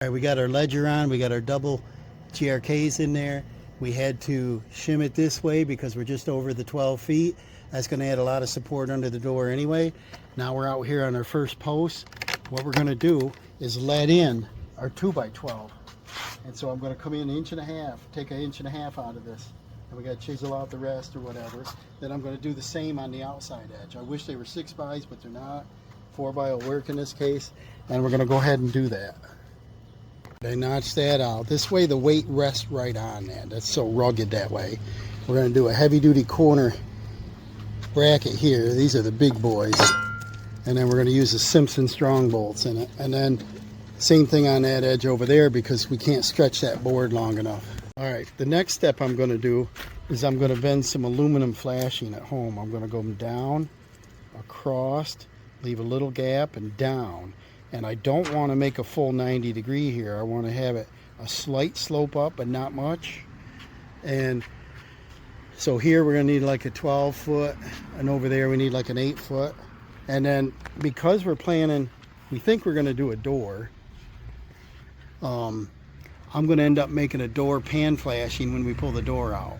All right, we got our ledger on, we got our double GRKs in there. We had to shim it this way because we're just over the 12 feet. That's going to add a lot of support under the door anyway. Now we're out here on our first post. What we're going to do is let in our 2x12. And so I'm going to come in 1.5 inches, take 1.5 inches out of this. And we got to chisel out the rest or whatever. Then I'm going to do the same on the outside edge. I wish they were 6x, but they're not. 4x will work in this case. And we're going to go ahead and do that. I notched that out. This way the weight rests right on that. That's so rugged that way. We're going to do a heavy duty corner bracket here. These are the big boys. And then we're going to use the Simpson strong bolts in it. And then same thing on that edge over there because we can't stretch that board long enough. All right, the next step I'm going to do is I'm going to bend some aluminum flashing at home. I'm going to go down, across, leave a little gap, and down. And I don't want to make a full 90 degree here. I want to have it a slight slope up, but not much. And so here we're going to need like a 12 foot, and over there we need like an 8 foot. And then because we're planning, we think we're going to do a door, I'm going to end up making a door pan flashing when we pull the door out.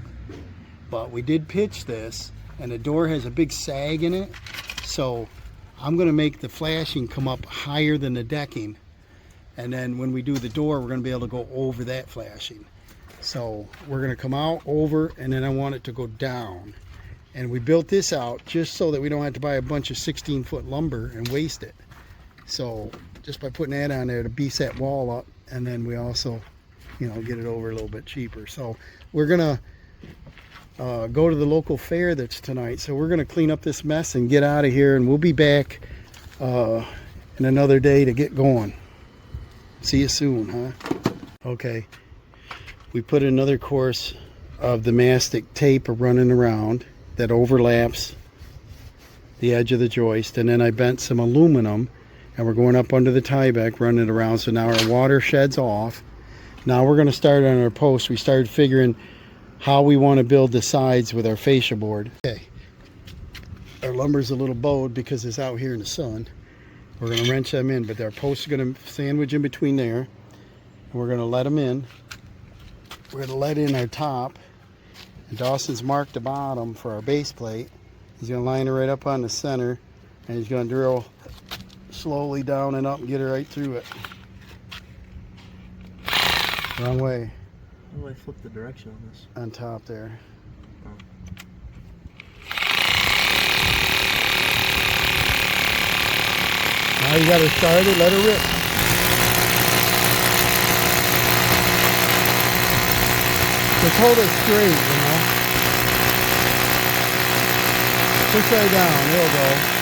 But we did pitch this, and the door has a big sag in it, so I'm going to make the flashing come up higher than the decking, and then when we do the door we're going to be able to go over that flashing. So we're going to come out over, and then I want it to go down. And we built this out just so that we don't have to buy a bunch of 16-foot lumber and waste it. So just by putting that on there to beef that wall up, and then we also, you know, get it over a little bit cheaper. So we're going to go to the local fair that's tonight. So we're going to clean up this mess and get out of here, and we'll be back in another day to get going. See you soon, huh? Okay, we put another course of the mastic tape running around that overlaps the edge of the joist, and then I bent some aluminum, and we're going up under the Tyvek, running it around. So now our water shed's off. Now we're going to start on our post. We started figuring how we want to build the sides with our fascia board. Okay, our lumber's a little bowed because it's out here in the sun. We're going to wrench them in, but our posts are going to sandwich in between there, and we're going to let them in. We're going to let in our top, and Dawson's marked the bottom for our base plate. He's going to line it right up on the center, and he's going to drill slowly down and up and get it right through it. Wrong way. How do I flip the direction on this? On top there. Oh. Now you got to start it, let it rip. Just hold it straight, you know. Push right down, there we go.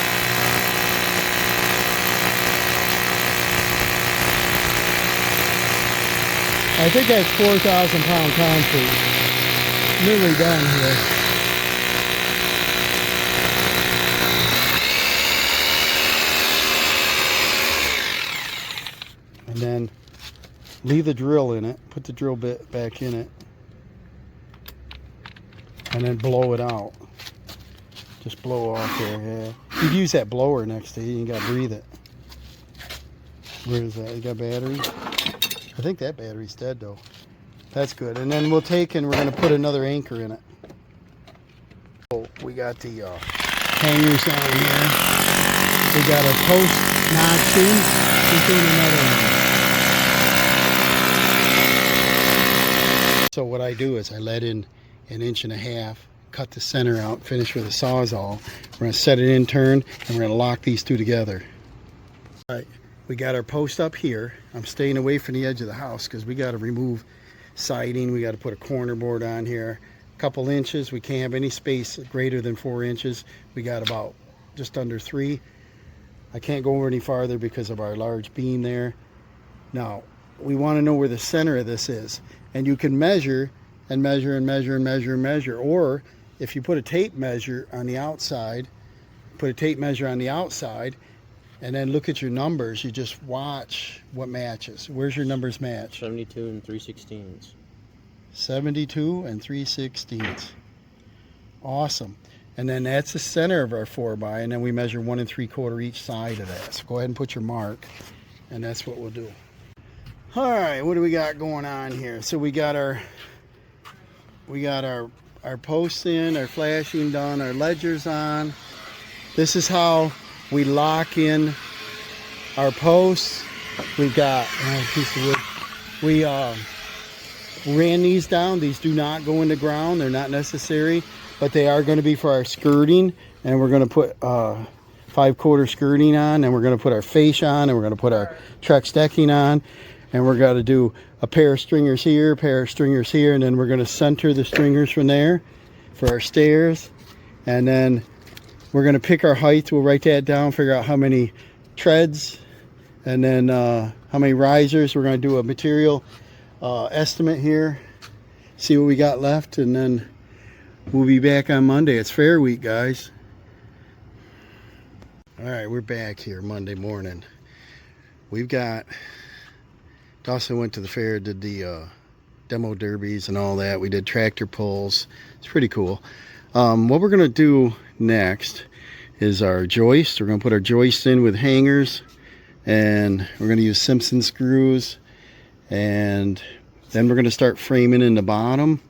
I think that's 4,000 pound concrete. Nearly done here. And then leave the drill in it, put the drill bit back in it, and then blow it out. Just blow off there, yeah. You use that blower next to you, you gotta breathe it. Where is that? You got battery? I think that battery's dead though. That's good. And then we'll take and we're going to put another anchor in it. So we got the hangers on here. We got our post notched in. We're doing another one. So what I do is I let in 1.5 inches, cut the center out, finish with a Sawzall. We're going to set it in turn, and we're going to lock these two together. All right. We got our post up here. I'm staying away from the edge of the house because we got to remove siding. We got to put a corner board on here. A couple inches. We can't have any space greater than 4 inches. We got about just under 3. I can't go over any farther because of our large beam there. Now, we want to know where the center of this is. And you can measure and measure and measure and measure and measure. Or if you put a tape measure on the outside, and then look at your numbers. You just watch what matches. Where's your numbers match? 72 and 3/16. 72 and 3/16. Awesome. And then that's the center of our 4x, and then we measure 1 3/4 each side of that. So go ahead and put your mark, and that's what we'll do. All right, what do we got going on here? So we got our posts in, our flashing done, our ledgers on. This is how we lock in our posts. We've got a piece of wood. We ran these down. These do not go in the ground. They're not necessary, but they are going to be for our skirting. And we're going to put 5/4 skirting on, and we're going to put our fascia on, and we're going to put our Trex decking on. And we're going to do a pair of stringers here, a pair of stringers here, and then we're going to center the stringers from there for our stairs. And then we're going to pick our height. We'll write that down, figure out how many treads, and then how many risers. We're going to do a material estimate here, see what we got left, and then we'll be back on Monday. It's fair week, guys. All right, we're back here Monday morning. We've got... Dawson went to the fair, did the demo derbies and all that. We did tractor pulls. It's pretty cool. What we're going to do next is our joist. We're going to put our joist in with hangers, and we're going to use Simpson screws, and then we're going to start framing in the bottom.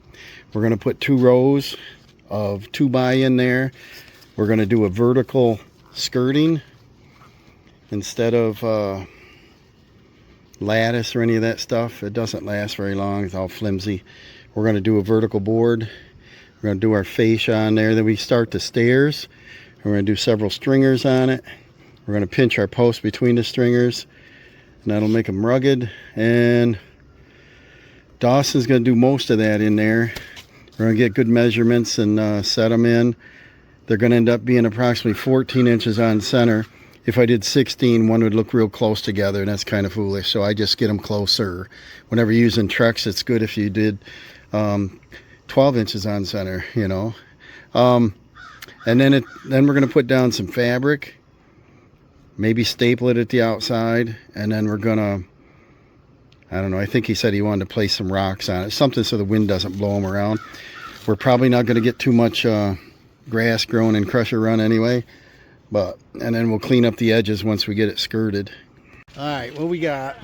We're going to put 2 rows of 2x in there. We're going to do a vertical skirting instead of lattice or any of that stuff. It doesn't last very long. It's all flimsy. We're going to do a vertical board. We're going to do our fascia on there. Then we start the stairs. We're going to do several stringers on it. We're going to pinch our posts between the stringers, and that'll make them rugged. And Dawson's going to do most of that in there. We're going to get good measurements and set them in. They're going to end up being approximately 14 inches on center. If I did 16, one would look real close together, and that's kind of foolish. So I just get them closer. Whenever you're using Trex, it's good if you did 12 inches on center, you know. And then we're going to put down some fabric, maybe staple it at the outside, and then we're going to, I don't know, I think he said he wanted to place some rocks on it, something so the wind doesn't blow them around. We're probably not going to get too much grass growing in Crusher Run anyway. And then we'll clean up the edges once we get it skirted. All right, what we got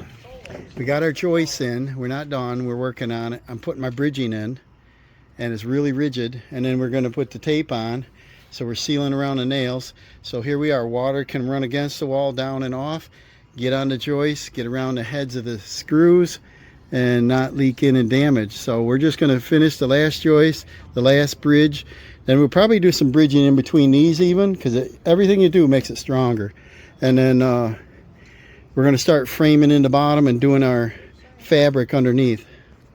our joists in. We're not done. We're working on it. I'm putting my bridging in, and it's really rigid. And then we're going to put the tape on. So we're sealing around the nails. So here we are. Water can run against the wall, down and off. Get on the joists, get around the heads of the screws, and not leak in and damage. So we're just going to finish the last joist, the last bridge. Then we'll probably do some bridging in between these even, because everything you do makes it stronger. And then we're going to start framing in the bottom and doing our fabric underneath.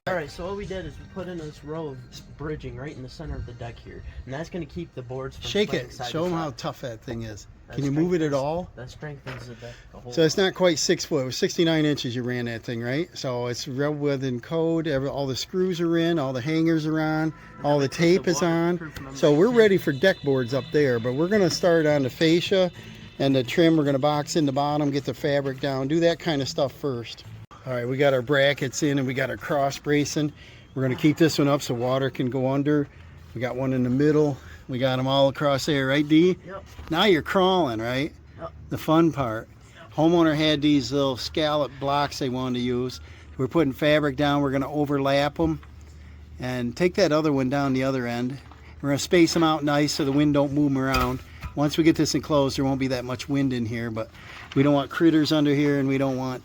Alright, so what we did is we put in this row of bridging right in the center of the deck here. And that's going to keep the boards from Shake swaying it. side Show to them how side. tough that thing is. That Can you move it at strengthens- all? That strengthens the deck a whole So it's lot. not quite 6 foot. It was 69 inches you ran that thing, right? So it's well within code. All the screws are in, all the hangers are on, all the tape is on. So we're ready for deck boards up there, but we're going to start on the fascia and the trim. We're going to box in the bottom, get the fabric down, do that kind of stuff first. All right, we got our brackets in and we got our cross bracing. We're going to keep this one up so water can go under. We got one in the middle. We got them all across there, right, D? Yep. Now you're crawling, right? Yep. The fun part. Homeowner had these little scallop blocks they wanted to use. We're putting fabric down. We're going to overlap them and take that other one down the other end. We're going to space them out nice so the wind don't move them around. Once we get this enclosed, there won't be that much wind in here, but we don't want critters under here, and we don't want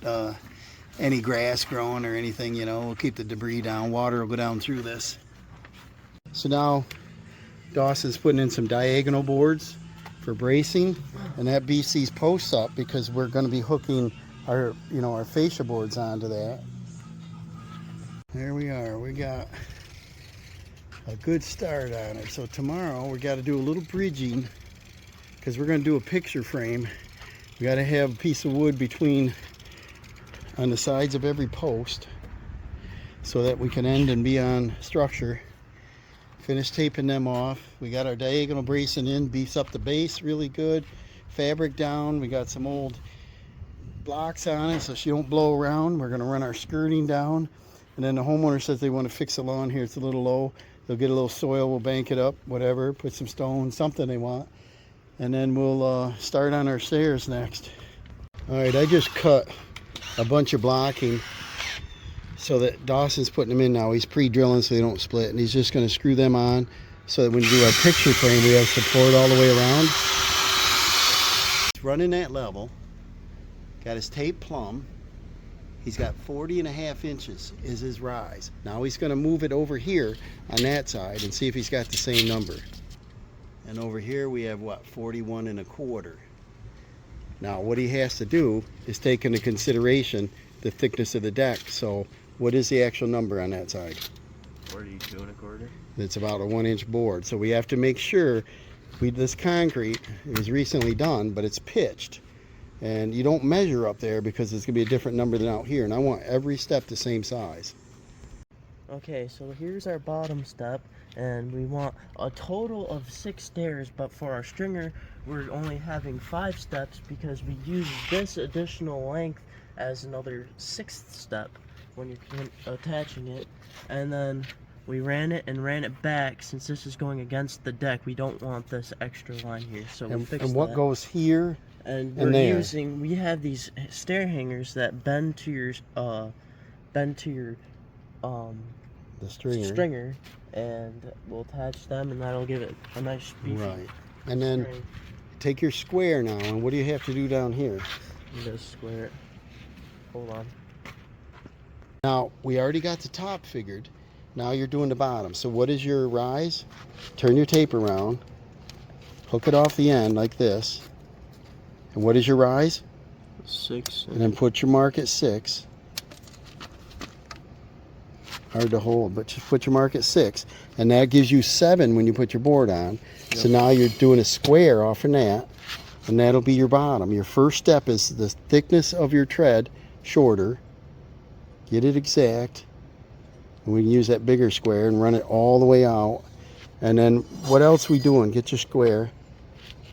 any grass growing or anything, you know. We'll keep the debris down. Water will go down through this. So now Dawson's putting in some diagonal boards for bracing, and that beefs these posts up because we're going to be hooking our fascia boards onto that. There we are. We got a good start on it. So tomorrow we got to do a little bridging because we're going to do a picture frame. We got to have a piece of wood on the sides of every post so that we can end and be on structure. Finish taping them off. We got our diagonal bracing in, beefs up the base really good. Fabric down. We got some old blocks on it so she don't blow around. We're going to run our skirting down. And then the homeowner says they want to fix the lawn here. It's a little low. They'll get a little soil. We'll bank it up, whatever. Put some stones, something they want. And then we'll start on our stairs next. All right, I just cut a bunch of blocking so that Dawson's putting them in now. He's pre-drilling so they don't split, and he's just going to screw them on so that when we do our picture frame, we have support all the way around. He's running that level. Got his tape plumb. He's got 40.5 inches is his rise. Now he's going to move it over here on that side and see if he's got the same number. And over here we have what, 41.25. Now what he has to do is take into consideration the thickness of the deck. So what is the actual number on that side? 42.25. It's about a 1-inch board. So we have to make sure this concrete, it was recently done, but it's pitched. And you don't measure up there because it's going to be a different number than out here. And I want every step the same size. Okay, so here's our bottom step, and we want a total of 6 stairs, but for our stringer, we're only having 5 steps because we use this additional length as another 6th step when you're attaching it. And then we ran it back. Since this is going against the deck, we don't want this extra line here, so we fixed and what that. goes here And and there? we have these stair hangers that bend to your The stringer, and we'll attach them, and that'll give it a nice beefy Right. And then string. take your square now, and what do you have to do down here? You just square it. Hold on. Now, we already got the top figured. Now you're doing the bottom. So what is your rise? Turn your tape around. Hook it off the end like this. And what is your rise? 6. And then put your mark at 6. Hard to hold, but just put your mark at 6. And that gives you 7 when you put your board on. Yep. So now you're doing a square off from that. And that'll be your bottom. Your first step is the thickness of your tread shorter. Get it exact. And we can use that bigger square and run it all the way out. And then what else we doing? Get your square.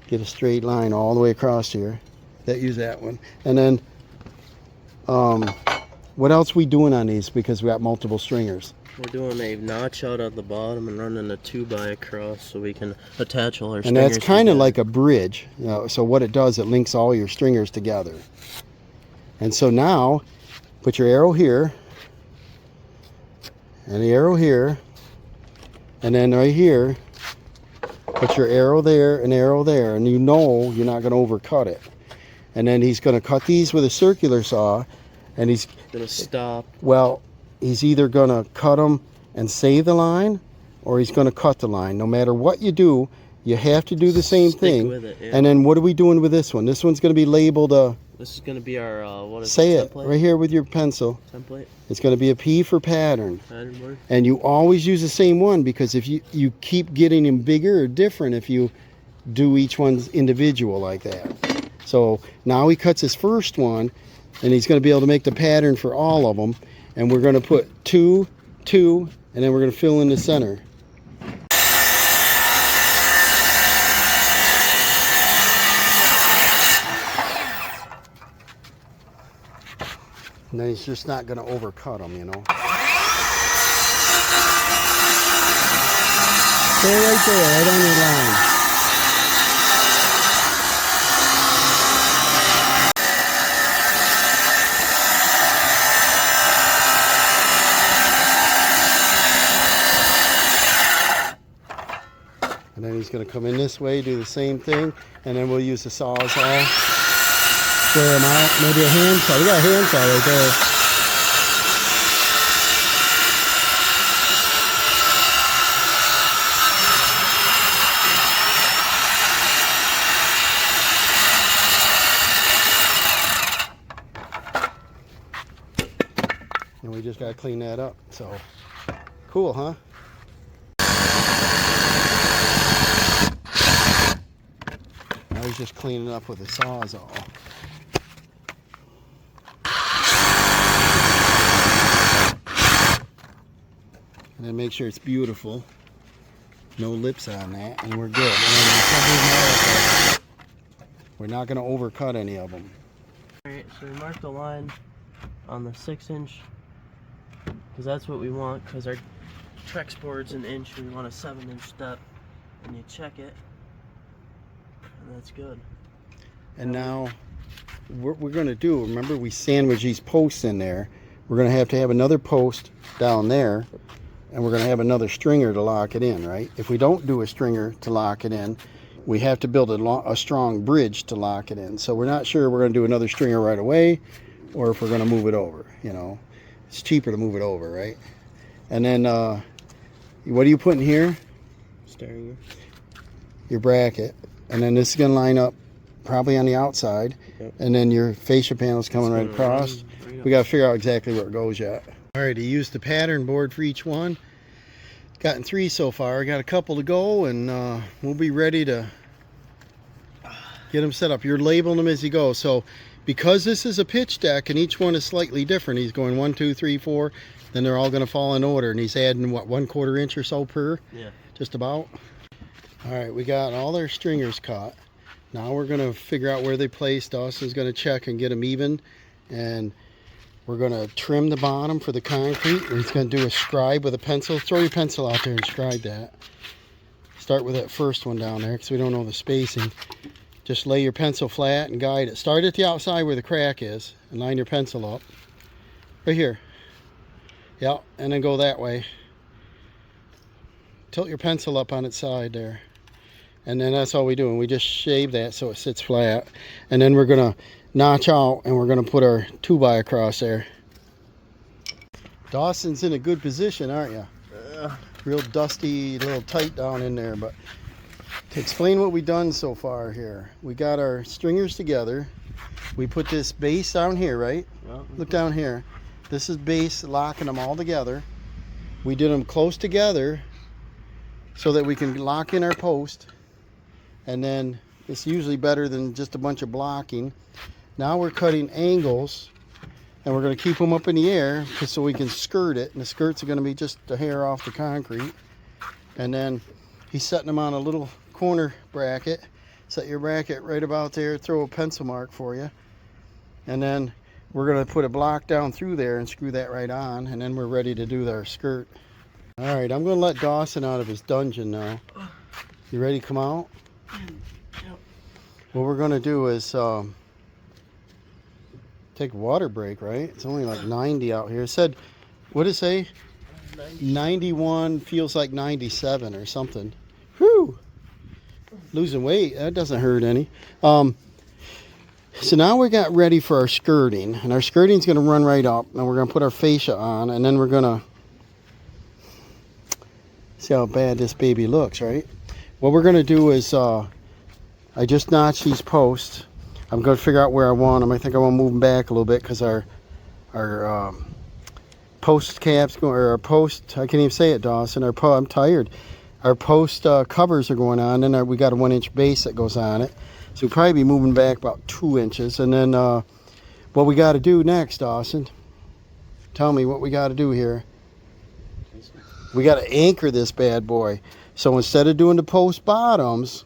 Get a straight line all the way across here. Use that one. And then what else we doing on these, because we got multiple stringers? We're doing a notch out at the bottom and running a 2x across so we can attach all our And stringers that's kind of together. like a bridge. You know, so what it does, it links all your stringers together. And so now, put your arrow here, and the arrow here, and then right here, put your arrow there and arrow there, and you know you're not going to overcut it. And then he's going to cut these with a circular saw, and he's gonna stop. Well, he's either going to cut them and save the line, or he's going to cut the line. No matter what you do, you have to do the same thing. With it, yeah. And then what are we doing with this one? This one's going to be labeled this is going to be our what is say it, it template? right here with your pencil. Template. It's going to be a P for pattern. Pattern board. And you always use the same one, because if you keep getting them bigger or different if you do each one's individual like that. So now he cuts his first one, and he's going to be able to make the pattern for all of them. And we're going to put 2, 2, and then we're going to fill in the center. And then he's just not going to overcut them, you know. Stay right there, right on your line. And then he's going to come in this way, do the same thing, and then we'll use the Sawzall. Square them out, maybe a handsaw. We got a handsaw right there. And we just got to clean that up. So, cool, huh? Now he's just cleaning up with a Sawzall. And then make sure it's beautiful. No lips on that, and we're good. And we're not going to overcut any of them. Alright, so we marked the line on the 6-inch, because that's what we want, because our Trex board's an inch, we want a 7-inch step, and you check it, and that's good. And now, what we're going to do, remember we sandwich these posts in there. we're going to have another post down there, and we're going to have another stringer to lock it in, right? If we don't do a stringer to lock it in, we have to build a strong bridge to lock it in. So we're not sure we're going to do another stringer right away, or if we're going to move it over. You know, it's cheaper to move it over, right? And then what are you putting here? Stereo. Your bracket. And then this is going to line up probably on the outside. Yep. And then your fascia panel's coming right across. We got to figure out exactly where it goes yet. All right, I used the pattern board for each one. Gotten 3 so far. Got a couple to go, and we'll be ready to get them set up. You're labeling them as you go. So because this is a pitch deck and each one is slightly different, he's going 1, 2, 3, 4, then they're all going to fall in order. And he's adding, what, 1/4 inch or so per? Yeah. Just about. All right, we got all their stringers caught. Now we're going to figure out where they place. Dawson's going to check and get them even. And we're going to trim the bottom for the concrete. And he's going to do a scribe with a pencil. Throw your pencil out there and scribe that. Start with that first one down there because we don't know the spacing. Just lay your pencil flat and guide it. Start at the outside where the crack is and line your pencil up. Right here. Yep, and then go that way. Tilt your pencil up on its side there. And then that's all we do. And we just shave that so it sits flat. And then we're going to notch out and we're going to put our 2x across there. Dawson's in a good position, aren't you? Real dusty, a little tight down in there. But to explain what we've done so far here, we got our stringers together. We put this base down here, right? Well, Look down here. This is base, locking them all together. We did them close together so that we can lock in our post. And then it's usually better than just a bunch of blocking. Now we're cutting angles, and we're going to keep them up in the air so we can skirt it. And the skirts are going to be just a hair off the concrete. And then he's setting them on a little corner bracket. Set your bracket right about there. Throw a pencil mark for you. And then we're going to put a block down through there and screw that right on. And then we're ready to do our skirt. All right, I'm going to let Dawson out of his dungeon now. You ready to come out? What we're going to do is take a water break, right? It's only like 90 out here. It said, what did it say? 91 feels like 97 or something. Whew! Losing weight, that doesn't hurt any. So now we got ready for our skirting. And our skirting's going to run right up. And we're going to put our fascia on. And then we're going to see how bad this baby looks, right? What we're going to do is, I just notched these posts. I'm going to figure out where I want them. I think I want to move them back a little bit because our post caps, or our post, I can't even say it, Dawson. I'm tired. Our post covers are going on, and we got a 1-inch base that goes on it. So we'll probably be moving back about 2 inches. And then what we got to do next, Dawson? Tell me what we got to do here. We got to anchor this bad boy. So instead of doing the post bottoms,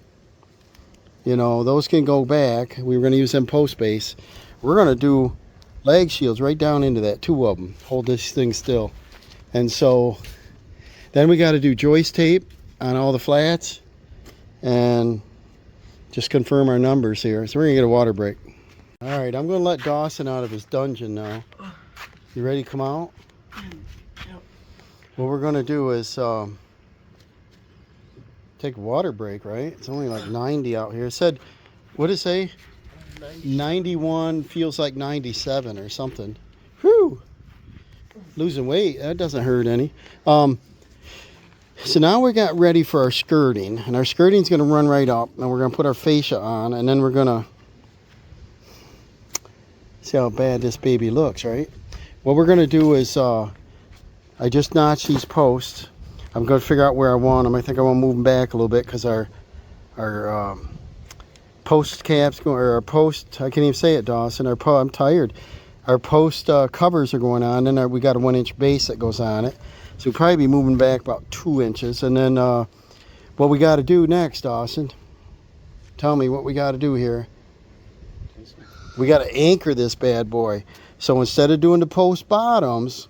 you know, those can go back. We were going to use them post base. We're going to do leg shields right down into that, 2 of them. Hold this thing still. And so then we got to do joist tape on all the flats and just confirm our numbers here. So we're going to get a water break. All right, I'm going to let Dawson out of his dungeon now. You ready to come out? What we're going to do is take a water break, right? It's only like 90 out here. It said, what did it say? 91 feels like 97 or something. Whew! Losing weight, that doesn't hurt any. So now we got ready for our skirting. And our skirting's going to run right up. And we're going to put our fascia on. And then we're going to see how bad this baby looks, right? What we're going to do is, I just notched these posts. I'm going to figure out where I want them. I think I want to move them back a little bit because our post caps, or our post, I can't even say it, Dawson. I'm tired. Our post covers are going on, and we got a 1-inch base that goes on it. So we'll probably be moving back about 2 inches. And then what we got to do next, Dawson? Tell me what we got to do here. We got to anchor this bad boy. So instead of doing the post bottoms,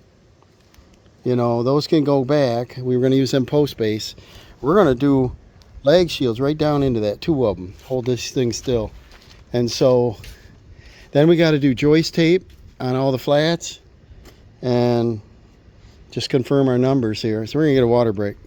you know, those can go back. We were going to use them post base. We're going to do leg shields right down into that, 2 of them. Hold this thing still. And so then we got to do joist tape on all the flats and just confirm our numbers here. So we're gonna get a water break.